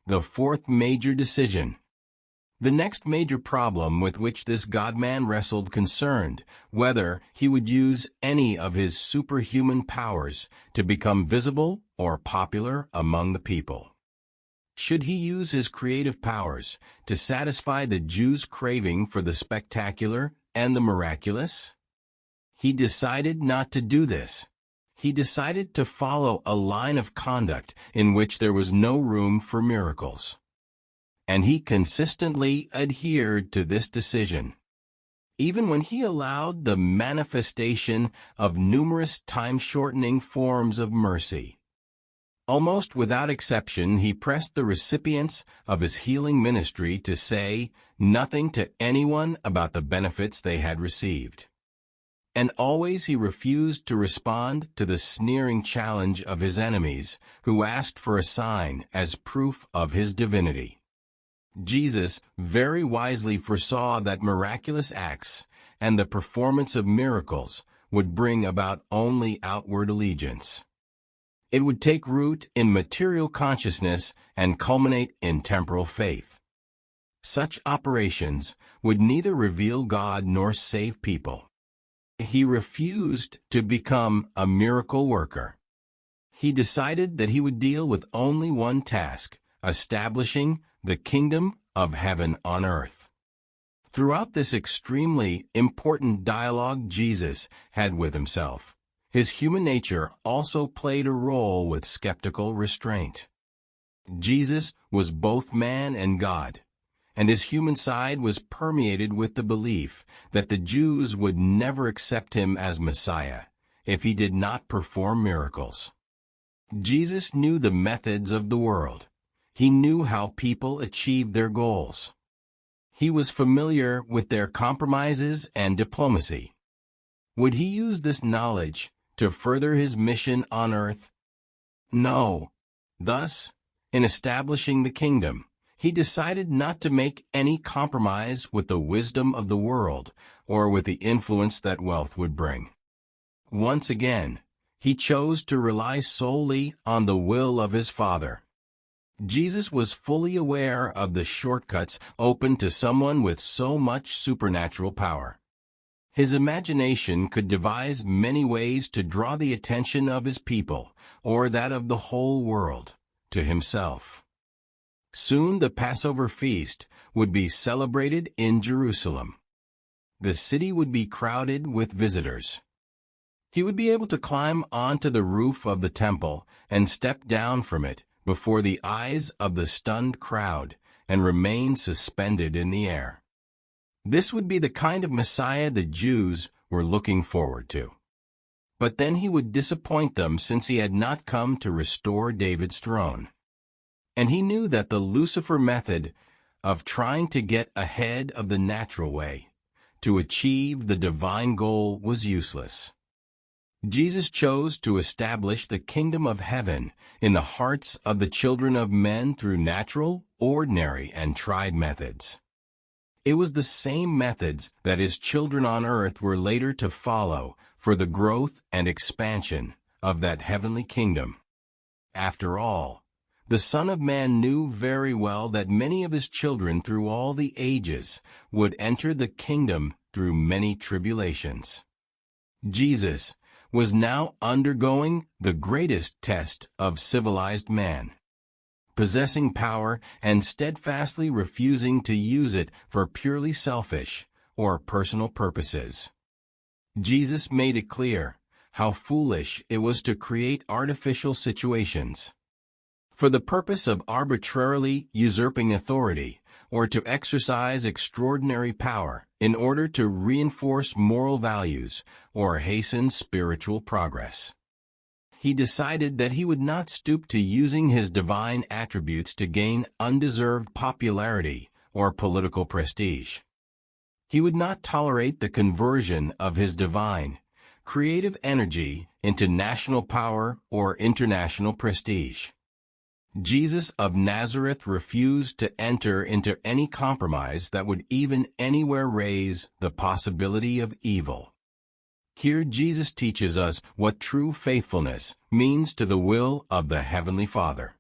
The fourth major decision. The next major problem with which this God-man wrestled concerned whether he would use any of his superhuman powers to become visible or popular among the people. Should he use his creative powers to satisfy the Jews' craving for the spectacular and the miraculous? He decided not to do this. He decided to follow a line of conduct in which there was no room for miracles. And he consistently adhered to this decision. Even when he allowed the manifestation of numerous time-shortening forms of mercy. Almost without exception, he pressed the recipients of his healing ministry to say nothing to anyone about the benefits they had received. And always he refused to respond to the sneering challenge of his enemies, who asked for a sign as proof of his divinity. Jesus very wisely foresaw that miraculous acts and the performance of miracles would bring about only outward allegiance. It would take root in material consciousness and culminate in temporal faith. Such operations would neither reveal God nor save people. He refused to become a miracle worker. He decided that he would deal with only one task, establishing the kingdom of heaven on earth. Throughout this extremely important dialogue Jesus had with himself, his human nature also played a role with skeptical restraint. Jesus was both man and God, and his human side was permeated with the belief that the Jews would never accept him as Messiah if he did not perform miracles. Jesus knew the methods of the world. He knew how people achieved their goals. He was familiar with their compromises and diplomacy. Would he use this knowledge to further his mission on earth? No. Thus, in establishing the kingdom, he decided not to make any compromise with the wisdom of the world or with the influence that wealth would bring. Once again, he chose to rely solely on the will of his Father. Jesus was fully aware of the shortcuts open to someone with so much supernatural power. His imagination could devise many ways to draw the attention of his people, or that of the whole world, to himself. Soon the Passover feast would be celebrated in Jerusalem. The city would be crowded with visitors. He would be able to climb onto the roof of the temple and step down from it before the eyes of the stunned crowd and remain suspended in the air. This would be the kind of Messiah the Jews were looking forward to. But then he would disappoint them since he had not come to restore David's throne. And he knew that the Lucifer method of trying to get ahead of the natural way to achieve the divine goal was useless. Jesus chose to establish the kingdom of heaven in the hearts of the children of men through natural, ordinary, and tried methods. It was the same methods that his children on earth were later to follow for the growth and expansion of that heavenly kingdom. After all, the Son of Man knew very well that many of his children through all the ages would enter the kingdom through many tribulations. Jesus was now undergoing the greatest test of civilized man, possessing power and steadfastly refusing to use it for purely selfish or personal purposes. Jesus made it clear how foolish it was to create artificial situations for the purpose of arbitrarily usurping authority or to exercise extraordinary power in order to reinforce moral values or hasten spiritual progress. He decided that he would not stoop to using his divine attributes to gain undeserved popularity or political prestige. He would not tolerate the conversion of his divine, creative energy into national power or international prestige. Jesus of Nazareth refused to enter into any compromise that would even anywhere raise the possibility of evil. Here Jesus teaches us what true faithfulness means to the will of the Heavenly Father.